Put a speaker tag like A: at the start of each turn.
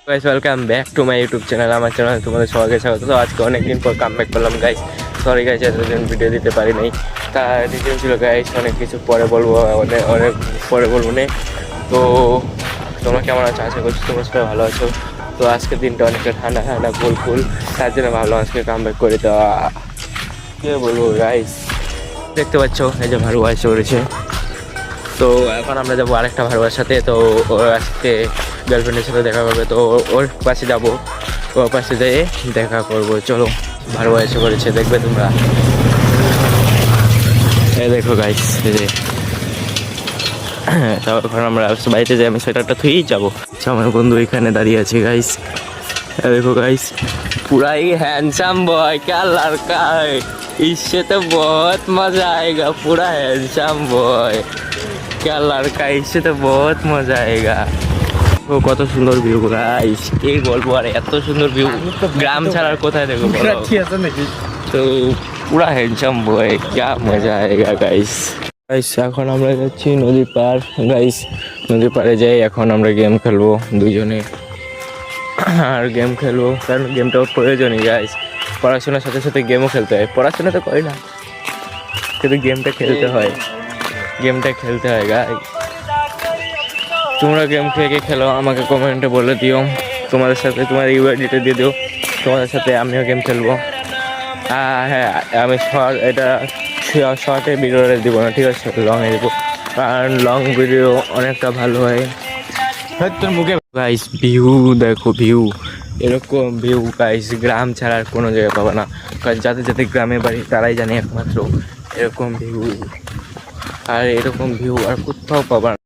A: Guys welcome back to my YouTube channel. আমার চ্যানেলে তোমাদের সবাইকে স্বাগত। তো আজকে অনেকদিন পর কাম ব্যাক করলাম গাইস। সরি গাইস, এতদিন ভিডিও দিতে পারি নাই। তার রিজন ছিল গাইস, অনেক কিছু পরে বলবো, অনেক অনেক পরে বলবো না। তো তোমরা কেমন আছো? আশা করছি তোমরা সবাই ভালো আছো। তো আজকের দিনটা অনেকটা ঠান্ডা ঠান্ডা কুল, তার জন্য ভাবলাম আজকে কাম ব্যাক করে দেওয়া। কে বলবো গাইস, দেখতে পাচ্ছ এই যে ভারু এসে পড়েছে। তো এখন আমরা যাবো আরেকটা ভারুয়ার সাথে। তো ওর আজকে গার্লফ্রেন্ডের সাথে দেখা করবে, তো ওর পাশে যাবো, ওর পাশে যেয়ে দেখা করবো। চলো, ভারুয়া এসে করেছে, দেখবে তোমরা। এই দেখো গাইস, এই যে তো এখন আমরা বাড়িতে যাই, আমি সোয়েটারটা থুয়েই যাবো। আমার বন্ধু এখানে দাঁড়িয়ে আছে গাইস। देखो गाइस, पूरा ही हैंडसम बॉय, क्या लड़का है, इससे तो बहुत मजा आएगा। पूरा हैंडसम बॉय, क्या लड़का है, इससे तो बहुत मजा आएगा। ও কত সুন্দর ভিউ গাইস, এই বলবো আর এত সুন্দর ভিউ গ্রাম ছাড়া আর কোথায় দেখবো বলো? তো পুরা হ্যান্ডসাম বয়, क्या মজা আয়েগা গাইস। গাইস এখন আমরা যাচ্ছি নদীর পার গাইস। নদীর পাড়ে যাই, এখন আমরা গেম খেলবো দুজনে। আর গেম খেলবো কারণ গেমটাও প্রয়োজনই গাইস। পড়াশোনার সাথে সাথে গেমও খেলতে হয়, পড়াশোনা তো করি না কিন্তু গেমটা খেলতে হয়, গেমটা খেলতে হয় গাইস। তোমরা গেম খেয়ে খেলো, আমাকে কমেন্টে বলে দিও। তোমাদের সাথে তোমার ইউআইডিটা দিয়ে দিও, তোমাদের সাথে আমিও গেম খেলবো। হ্যাঁ, আমি এটা শর্টে ভিডিওটা দিব না, ঠিক আছে? লংয়ে দেবো, কারণ লং ভিডিও অনেকটা ভালো হয়। তোর মুখে গাইস ভিউ দেখো, ভিউ এরকম ভিউ গাইস গ্রাম ছাড়া আর কোনো জায়গায় পাবো না। কারণ যাদের যাদের গ্রামে বাড়ি তারাই জানে একমাত্র এরকম ভিউ, আর এরকম ভিউ আর কোথাও পাবা না।